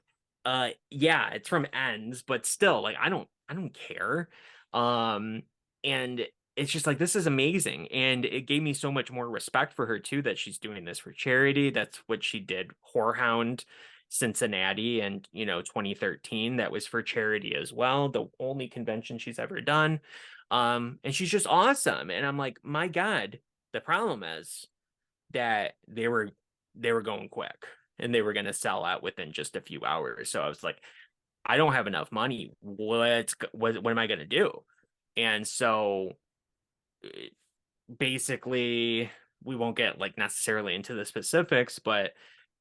Yeah, it's from Ends, but still, like, I don't care. And it's just like, this is amazing, and it gave me so much more respect for her too, that she's doing this for charity. That's what she did, Whorehound Cincinnati, and 2013, that was for charity as well, the only convention she's ever done. And she's just awesome, and I'm like, my God. The problem is that they were going quick, and they were going to sell out within just a few hours. So I was like, I don't have enough money. What am I going to do? And so, eh, basically, we won't get like necessarily into the specifics, but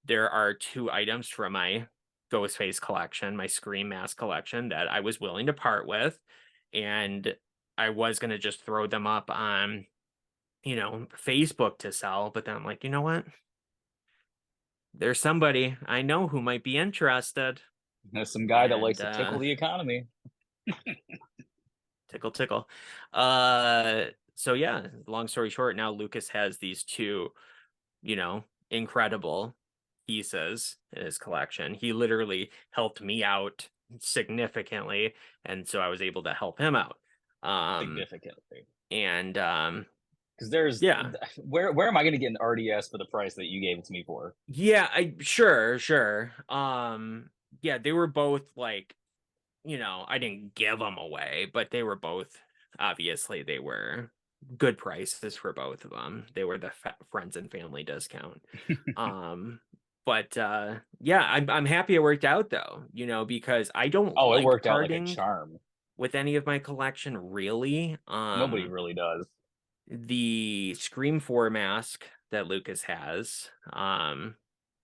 there are two items from my Ghostface collection, my Scream mask collection, that I was willing to part with, and I was going to just throw them up on Facebook to sell, but then I'm like, you know what? There's somebody I know who might be interested.
There's some guy that likes
And
to tickle the economy.
tickle tickle. So yeah, long story short, now Lucas has these two, incredible pieces in his collection. He literally helped me out significantly, and so I was able to help him out.
Significantly.
And
Because there's
yeah.
where am I going to get an RDS for the price that you gave it to me for?
Yeah, I sure. Yeah, they were both like, I didn't give them away, but they were both, obviously they were good prices for both of them. They were the friends and family discount. Um But yeah, I'm happy it worked out though, because I don't
Oh, it
like
worked out like a
parting
charm.
with any of my collection really.
Nobody really does.
The Scream 4 mask that Lucas has,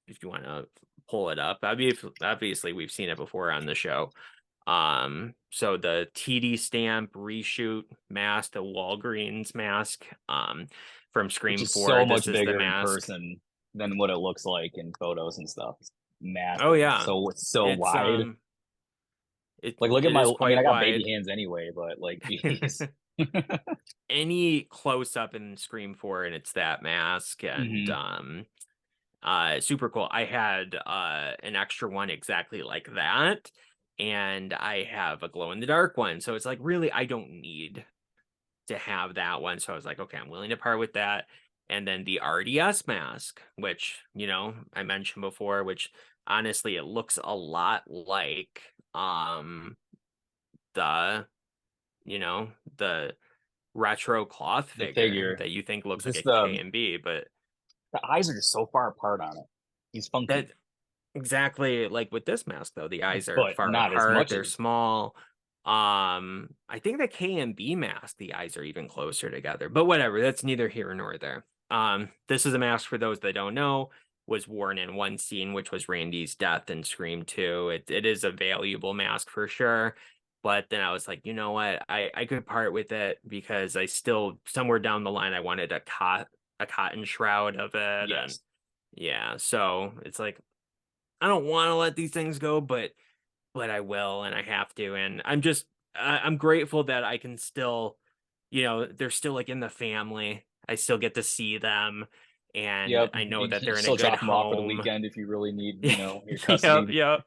if you want to pull it up, obviously we've seen it before on the show. So the TD stamp reshoot mask, the Walgreens mask, from
Which
Scream
is
4.
so
This
much
is the
bigger in
mask.
person than what it looks like in photos and stuff. It's
Oh
massive.
yeah.
It's so
It's
wide.
it
Like, look at
it
my.
is
I mean,
quite
I got baby
wide.
hands anyway, but like, jeez.
Any close up in Scream 4 and it's that mask, and
Hmm.
super cool. I had an extra one exactly like that, and I have a glow in the dark one. So it's like, really, I don't need to have that one. So I was like, okay, I'm willing to part with that. And then the RDS mask, which, I mentioned before, which honestly it looks a lot like the, the retro cloth
The
figure
figure,
that you think looks like a
just
K and B, but
the eyes are just so far apart on it. He's
that
funky,
exactly like with this mask though, the eyes are
but
far
not as
apart,
much
they're
as.
small. I think the K and B mask, the eyes are even closer together, but whatever, that's neither here nor there. This is a mask, for those that don't know, was worn in one scene, which was Randy's death in Scream 2. It is a valuable mask for sure. But then I was like, you know what? I could part with it because I still, somewhere down the line, I wanted a cotton shroud of it. And
Yes.
yeah, so it's like, I don't want to let these things go, but I will, and I have to. And I'm grateful that I can still, they're still like in the family. I still get to see them, and
Yep.
I know that
You
they're in a
still
good
drop them off for the
home.
weekend if you really need, your
Yep,
custody.
yep.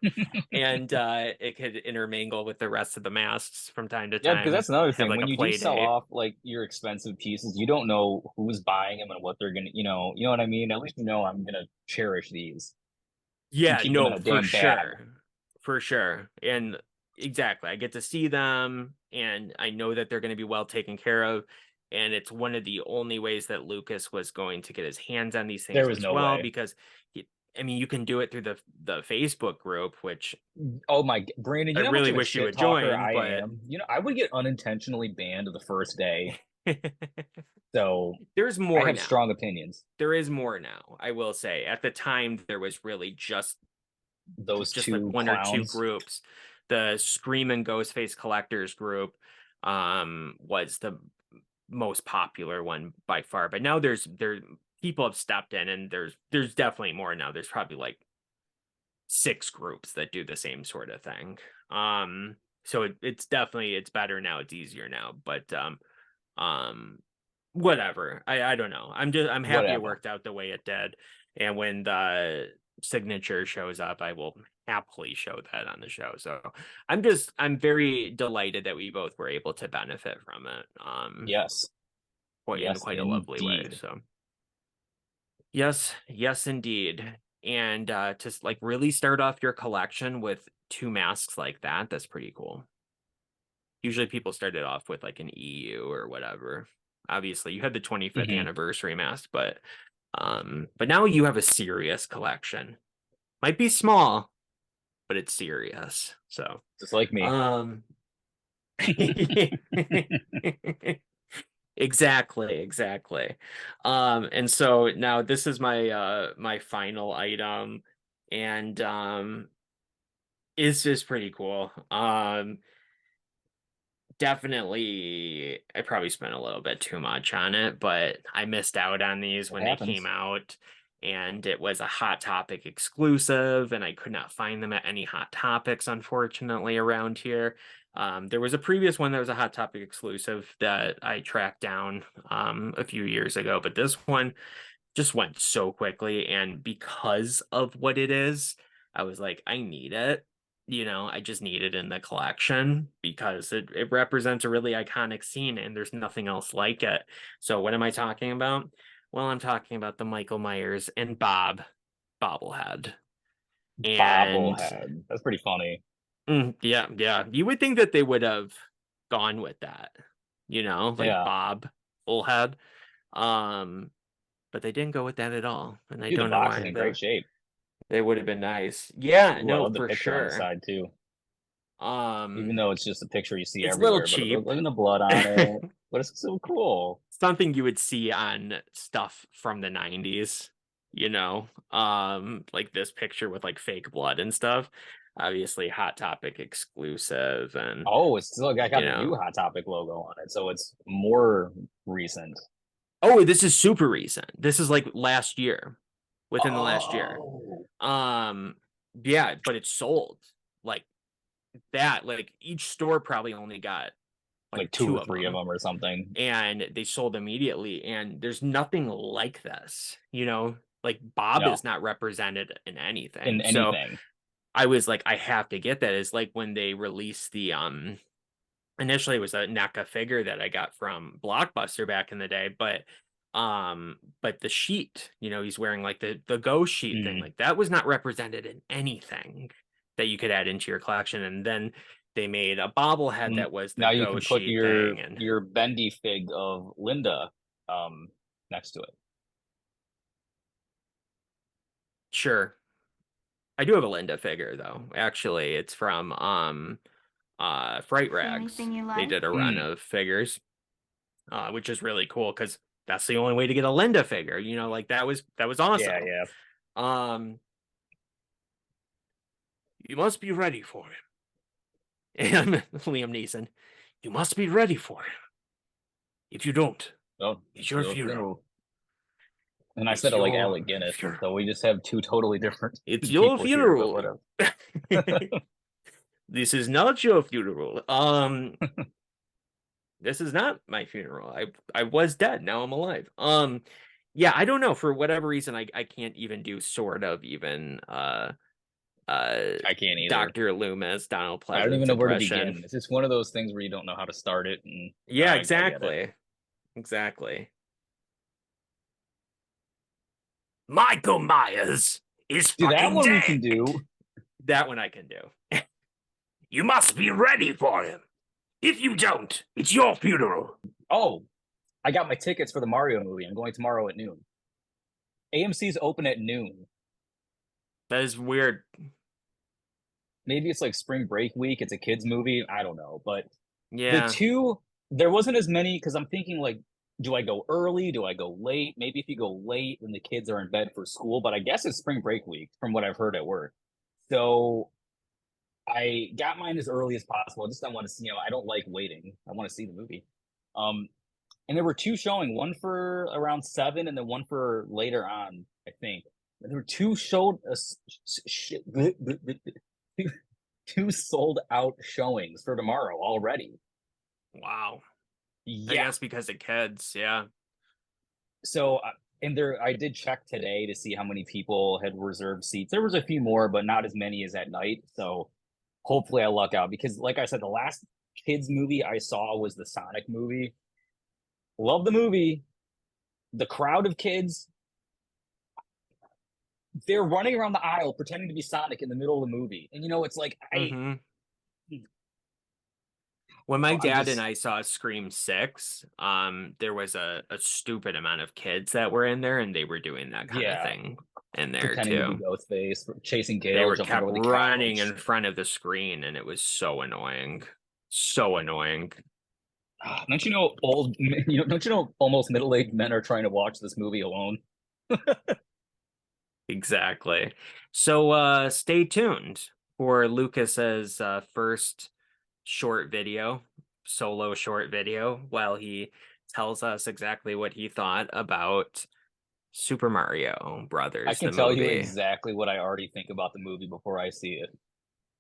And it could intermingle with the rest of the masks from time to
Yeah, because
time.
that's another
Have
thing.
like
When
a
you do
play
sell
date.
off like your expensive pieces, you don't know who's buying them and what they're gonna, you know what I mean? At least I'm gonna cherish these and
Yeah,
keep them in
no,
a
for
damn bag.
sure. For sure. And exactly, I get to see them, and I know that they're going to be well taken care of. And it's one of the only ways that Lucas was going to get his hands on these
There
things
was
as
no
well,
way.
because I mean, you can do it through the Facebook group, which
Oh my, Brandon,
I
you know how much
really
of a
wish you
shit
would
talker
join,
I
but
am? I would get unintentionally banned the first day. So
there's
I
more
have
now.
strong opinions.
There is more now, I will say. At the time, there was really
Those
just like
two
one or two
clowns.
groups. The Scream and Ghostface collectors group was the most popular one by far. But now there people have stepped in, and there's definitely more now. There's probably like 6 groups that do the same sort of thing. So it's definitely, it's better now, it's easier now. But um whatever. I don't know. I'm happy it
Whatever.
worked out the way it did. And when the signature shows up, I will happily show that on the show. So I'm very delighted that we both were able to benefit from it.
Yes.
Quite in
Yes,
quite a lovely way.
indeed.
So yes, indeed. And to like really start off your collection with 2 masks like that, that's pretty cool. Usually people started off with like an EU or whatever. Obviously, you had the 25th
Hmm.
anniversary mask, but now you have a serious collection. Might be small, but it's serious. So,
Just like me.
um exactly. And so now this is my final item, and it's just pretty cool. Definitely, I probably spent a little bit too much on it, but I missed out on these
It
when they came
happens.
out, and it was a Hot Topic exclusive, and I could not find them at any Hot Topics, unfortunately, around here. There was a previous one that was a Hot Topic exclusive that I tracked down a few years ago, but this one just went so quickly, and because of what it is, I was like, I need it. I just need it in the collection because it represents a really iconic scene, and there's nothing else like it. So what am I talking about? Well, I'm talking about the Michael Myers and Bob bobblehead. And
Bobblehead. That's pretty funny.
yeah, you would think that they would have gone with that, like
Yeah.
Bob bullhead. Um, but they didn't go with that at all, and I
Dude, the
don't know
box is
why.
in great shape.
They would have been nice. Yeah,
Ooh, I
no,
love the
for
picture on the
sure.
side too. Even
Um,
though it's just a picture you see
it's a little
everywhere, but
cheap.
look at the blood on it. But it's so cool.
Something you would see on stuff from the 90s, like this picture with like fake blood and stuff. Obviously, Hot Topic exclusive, and
Oh, it's still got
you
the new
know,
Hot Topic logo on it, so it's more recent.
oh, this is super recent. This is like last year, within the last year.
Oh,
Um, yeah, but it's sold like that. Like each store probably only got like
like two
two
or
of
three of
them,
them or something.
and they sold immediately. And there's nothing like this, like Bob
No,
is not represented in
in
anything. So
anything.
I was like, I have to get that. It's like when they released the initially it was a NECA figure that I got from Blockbuster back in the day, but the sheet, he's wearing like the ghost sheet thing,
Mm.
like that was not represented in anything that you could add into your collection. And then they made a bobblehead that was the
Now you can
ghost
put
sheet thing, and
your bendy fig of Linda next to it.
sure. I do have a Linda figure though. Actually, it's from Fright
Is there
Rags.
anything you
They
like?
did a run of figures, which is really cool because that's the only way to get a Linda figure. Like that was
Yeah,
awesome.
yeah.
Um, you must be ready for him. And Liam Neeson, you must be ready for him. If you don't,
Oh,
it's your funeral.
And I said
It's
it like
your
Alec Guinness,
funeral.
so we just have two totally different
It's your
people here, but
funeral.
whatever.
This is not your funeral. This is not my funeral. I was dead. Now I'm alive. Yeah, I don't know. For whatever reason, I can't even do sort of even uh
I can't either.
Dr. Loomis, Donald
I don't even
Pleasant's
know where to
impression.
begin. It's just one of those things where you don't know how to start it, and
Yeah,
I get it.
exactly. Exactly. Michael Myers is
See, that
fucking
one we
dead.
can do.
That one I can do. You must be ready for him. If you don't, it's your funeral.
Oh, I got my tickets for the Mario movie. I'm going tomorrow at noon. AMC's open at noon.
That is weird.
Maybe it's like spring break week. It's a kids movie. I don't know, but the
Yeah.
two there wasn't as many because I'm thinking like, do I go early? Do I go late? Maybe if you go late, then the kids are in bed for school. But I guess it's spring break week from what I've heard at work. So I got mine as early as possible. Just I want to see, I don't like waiting. I want to see the movie. Um, and there were two showing, one for around 7 and then one for later on, I think. There were two showed two sold out showings for tomorrow already.
Wow. I
Yeah.
guess because of kids. Yeah.
So and there I did check today to see how many people had reserved seats. There was a few more, but not as many as at night. So hopefully I luck out because like I said, the last kids movie I saw was the Sonic movie. Love the movie. The crowd of kids, they're running around the aisle pretending to be Sonic in the middle of the movie. And it's like
Mm-hmm. When my
I'm
dad and
just
I saw Scream 6, there was a stupid amount of kids that were in there, and they were doing that kind of
yeah,
thing in there
pretending to be
too.
Ghostface, chasing
They
Gale,
were
jumping
kept
over the
running
couch.
in front of the screen, and it was so annoying. So annoying.
Don't you know old? Don't you know almost middle-aged men are trying to watch this movie alone?
Exactly. So stay tuned for Lucas's first solo short video, while he tells us exactly what he thought about Super Mario
I
Brothers,
can
the
tell you
movie.
exactly what I already think about the movie before I see it.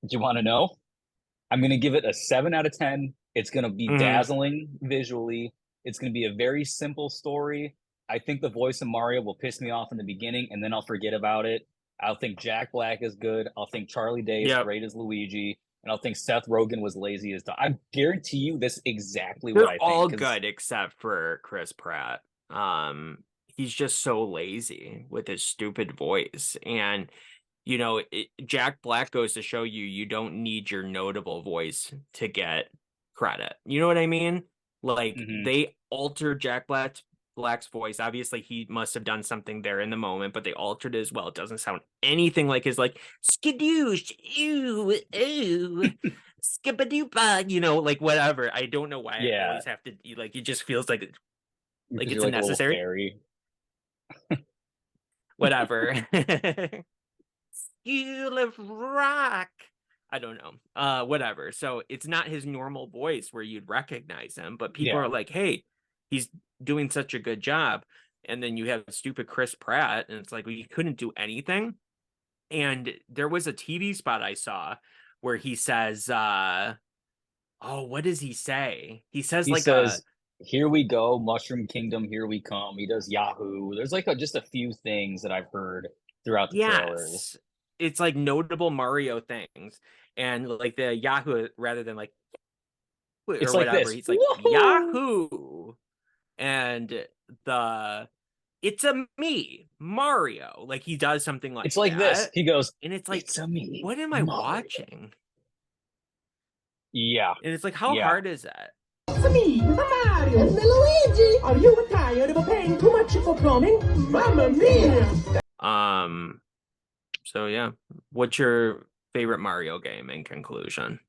Do you want to know? I'm going to give it a 7 out of 10. It's going to be
Mhm.
dazzling visually. It's going to be a very simple story. I think the voice of Mario will piss me off in the beginning, and then I'll forget about it. I'll think Jack Black is good. I'll think Charlie Day is
Yep.
great as Luigi, and I'll think Seth Rogen was lazy as. I guarantee you, this is exactly what
They're
I
all
think.
good except for Chris Pratt. He's just so lazy with his stupid voice. And Jack Black goes to show you don't need your notable voice to get credit. You know what I mean? Like
Mhm.
they altered Jack Black's voice. Obviously, he must have done something there in the moment, but they altered it as well. It doesn't sound anything like his like skadoosh, ew, ew, skibadoopa, like whatever. I don't know why I
Yeah,
always have to like. It just feels like
because
it's
you're
a
like a little
necessary
fairy.
whatever. School of Rock. I don't know. Whatever. So it's not his normal voice where you'd recognize him, but people
Yeah.
are like, hey, he's doing such a good job. And then you have stupid Chris Pratt, and it's like, well, you couldn't do anything. And there was a TV spot I saw where he says, oh, what does he say? He says
He
like a
says, "Here we go, Mushroom Kingdom, here we come." He does Yahoo. There's like just a few things that I've heard throughout the trailers.
yes. It's like notable Mario things. And like the Yahoo rather than like
It's
or
like
whatever.
this.
He's like
Woohoo!
Yahoo, and the it's a me Mario. Like he does something
It's
like
like this.
that,
He goes,
and it's like,
"It's a me,
what am I
Mario."
watching?
Yeah,
And it's like, how
yeah.
hard is that?
It's me, Mario, and Luigi. Are you tired of paying too much for plumbing? Mamma mia!
So yeah, what's your favorite Mario game in conclusion?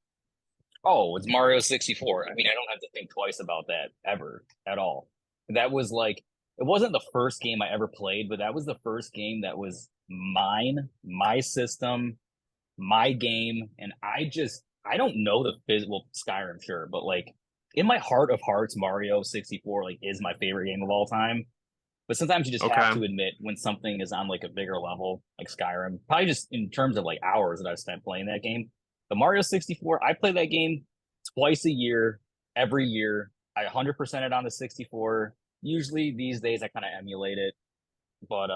Oh, it's Mario 64. I mean, I don't have to think twice about that ever at all. That was like, it wasn't the first game I ever played, but that was the first game that was mine, my system, my game. And I don't know the physical Skyrim, sure, but like in my heart of hearts, Mario 64 like is my favorite game of all time. But sometimes you just have
Okay,
to admit when something is on like a bigger level, like Skyrim. Probably just in terms of like hours that I've spent playing that game. The Mario 64, I play that game twice a year, every year. I 100% it on the 64. Usually these days I kind of emulate it, but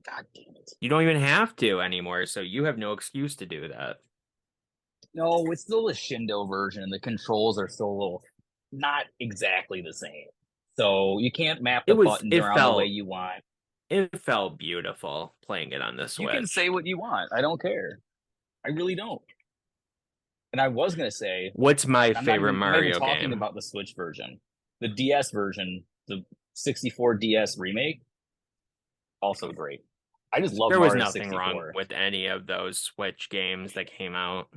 god damn it.
you don't even have to anymore, so you have no excuse to do that.
No, it's still the Shindo version. The controls are still a little not exactly the same. So you can't map
It
the
was
buttons
it
around the way
felt
you want.
it felt beautiful playing it on the
You can
Switch.
say what you want. I don't care. I really don't. And I was gonna say,
What's my favorite
I'm not even
Mario
talking
game?
about the Switch version. The DS version, the 64 DS remake, also great. I just love
There was
Mario
nothing wrong
64.
with any of those Switch games that came out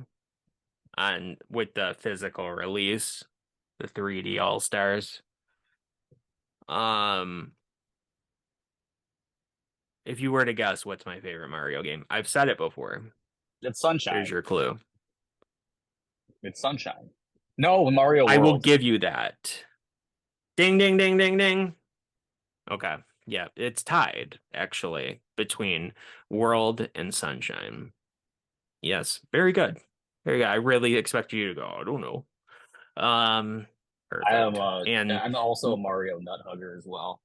on with the physical release, the 3D All Stars. Um, if you were to guess what's my favorite Mario game, I've said it before.
It's
Here's
Sunshine.
your clue.
It's Sunshine. No, Mario
I will
World.
give you that. Ding, ding, ding, ding, ding. Okay. Yeah, it's tied actually between World and Sunshine. Yes, very good. Very good. I really expect you to go, I don't know.
I am
Perfect. And
I'm also a Mario nut hugger as well.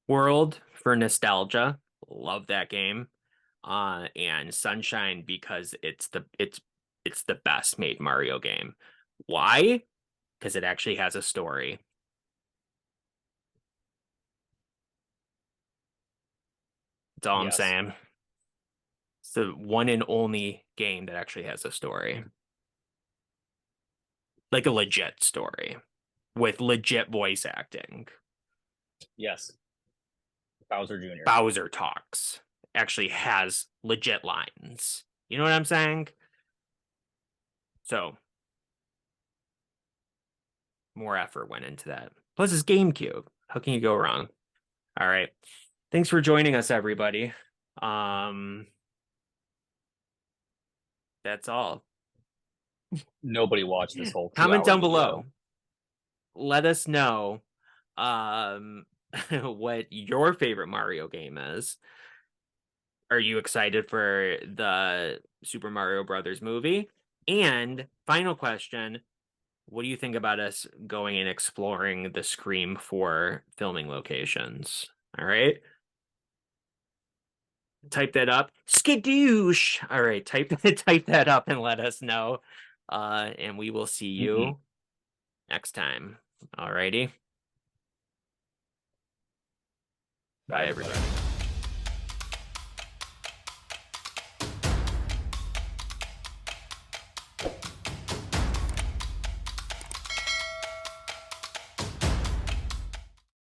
World for nostalgia. Love that game. And Sunshine because it's the best made Mario game. Why? Because it actually has a story. That's all I'm
Yes.
saying. It's the one and only game that actually has a story. Like a legit story with legit voice acting.
Yes. Bowser Jr.
Bowser talks, actually has legit lines. You know what I'm saying? So more effort went into that. Plus it's GameCube. How can you go wrong? All right. Thanks for joining us, everybody. That's all.
Nobody watched this whole two
Comment
hour
down
video.
below. Let us know what your favorite Mario game is. Are you excited for the Super Mario Brothers movie? And final question, what do you think about us going and exploring the Scream 4 filming locations? All right. Type that up. Skadoosh. All right, type that up and let us know. And we will see
Mm-mm.
you next time. All righty. Bye,
Bye, everybody.
everybody.